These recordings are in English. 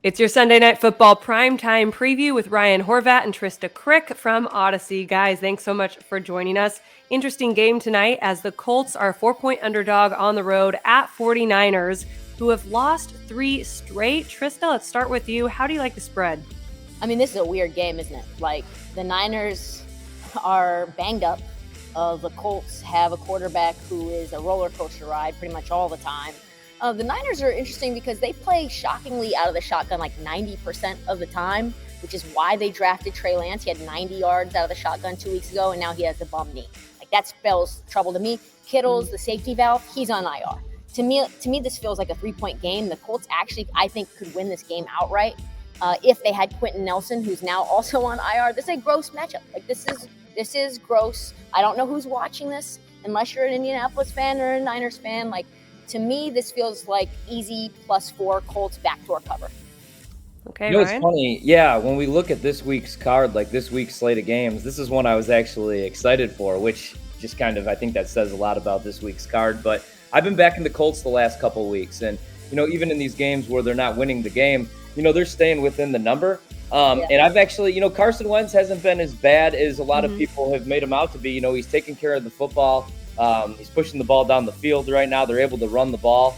It's your Sunday Night Football primetime preview with Ryan Horvat and Trista Crick from Odyssey. Guys, thanks so much for joining us. Interesting game tonight as the Colts are a 4-point underdog on the road at 49ers, who have lost 3 straight. Trista, let's start with you. How do you like the spread? I mean, this is a weird game, isn't it? Like, the Niners are banged up. The Colts have a quarterback who is a roller coaster ride pretty much all the time. The Niners are interesting because they play shockingly out of the shotgun like 90% of the time, which is why they drafted Trey Lance. He had 90 yards out of the shotgun 2 weeks ago, and now he has a bum knee. Like, that spells trouble to me. Kittle's the safety valve. He's on IR. To me, this feels like a 3-point game. The Colts actually, I think, could win this game outright if they had Quentin Nelson, who's now also on IR. This is a gross matchup. Like, this is gross. I don't know who's watching this unless you're an Indianapolis fan or a Niners fan. Like, to me, this feels like easy +4 Colts backdoor cover. Okay, Ryan? It's funny. Yeah, when we look at this week's card, like this week's slate of games, this is one I was actually excited for, which just kind of, I think that says a lot about this week's card. But I've been backing the Colts the last couple of weeks. And, even in these games where they're not winning the game, they're staying within the number. And I've actually, Carson Wentz hasn't been as bad as a lot of people have made him out to be. He's taking care of the football. He's pushing the ball down the field right now. They're able to run the ball.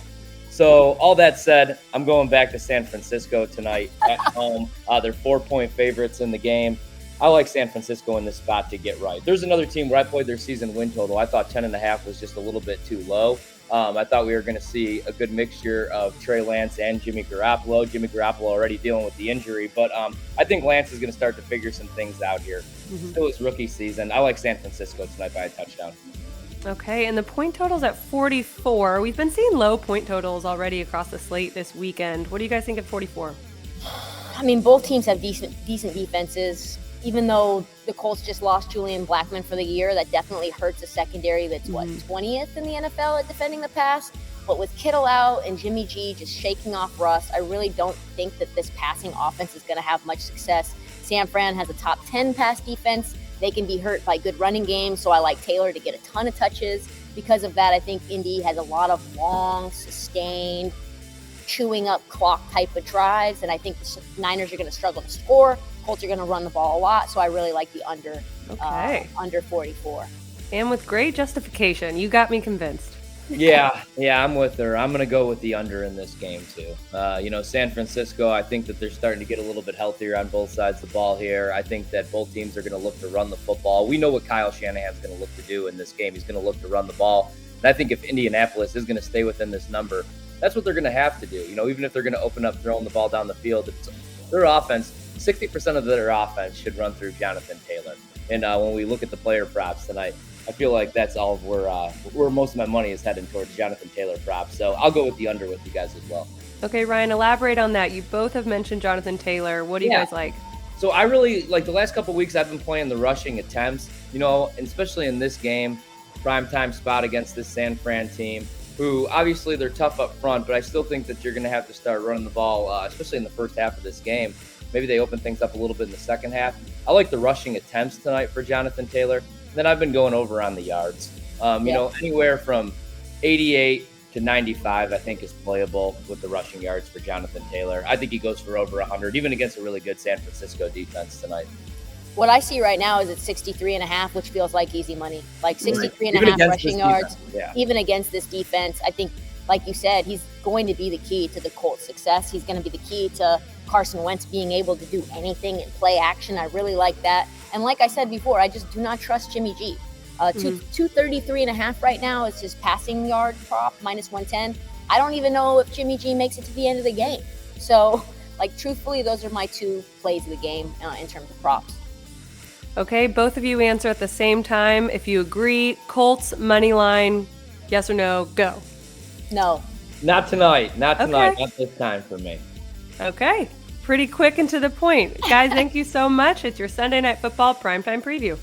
So all that said, I'm going back to San Francisco tonight at home. They're 4-point favorites in the game. I like San Francisco in this spot to get right. There's another team where I played their season win total. I thought 10.5 was just a little bit too low. I thought we were going to see a good mixture of Trey Lance and Jimmy Garoppolo. Jimmy Garoppolo already dealing with the injury, but I think Lance is going to start to figure some things out here. Still his rookie season. I like San Francisco tonight by a touchdown. Okay, and the point total's at 44. We've been seeing low point totals already across the slate this weekend. What do you guys think of 44? I mean, both teams have decent defenses. Even though the Colts just lost Julian Blackmon for the year, that definitely hurts a secondary that's, 20th in the NFL at defending the pass. But with Kittle out and Jimmy G just shaking off rust, I really don't think that this passing offense is going to have much success. San Fran has a top 10 pass defense. They can be hurt by good running games, so I like Taylor to get a ton of touches. Because of that, I think Indy has a lot of long, sustained, chewing up clock type of drives, and I think the Niners are going to struggle to score. Colts are going to run the ball a lot, so I really like the under 44. And with great justification, you got me convinced. Yeah, I'm with her. I'm going to go with the under in this game too. San Francisco, I think that they're starting to get a little bit healthier on both sides of the ball here. I think that both teams are going to look to run the football. We know what Kyle Shanahan's going to look to do in this game. He's going to look to run the ball. And I think if Indianapolis is going to stay within this number, that's what they're going to have to do. Even if they're going to open up throwing the ball down the field, it's their offense, 60% of their offense should run through Jonathan Taylor. And when we look at the player props tonight, I feel like that's all where most of my money is heading towards Jonathan Taylor props. So I'll go with the under with you guys as well. Okay, Ryan, elaborate on that. You both have mentioned Jonathan Taylor. What do you guys like? So I really like the last couple of weeks I've been playing the rushing attempts, and especially in this game, primetime spot against this San Fran team, who obviously they're tough up front, but I still think that you're going to have to start running the ball, especially in the first half of this game. Maybe they open things up a little bit in the second half. I like the rushing attempts tonight for Jonathan Taylor. Then I've been going over on the yards. Anywhere from 88 to 95, I think, is playable with the rushing yards for Jonathan Taylor. I think he goes for over 100, even against a really good San Francisco defense tonight. What I see right now is at 63.5, which feels like easy money. Like 63.5 rushing yards, even against this defense. I think, like you said, he's going to be the key to the Colts' success. He's going to be the key to Carson Wentz being able to do anything in play action. I really like that. And like I said before, I just do not trust Jimmy G. 233.5 right now is his passing yard prop, -110. I don't even know if Jimmy G makes it to the end of the game. So, truthfully, those are my 2 plays of the game in terms of props. Okay, both of you answer at the same time. If you agree, Colts, money line, yes or no, go. No. Not tonight. Not this time for me. Okay, pretty quick and to the point. Guys, thank you so much. It's your Sunday Night Football primetime preview.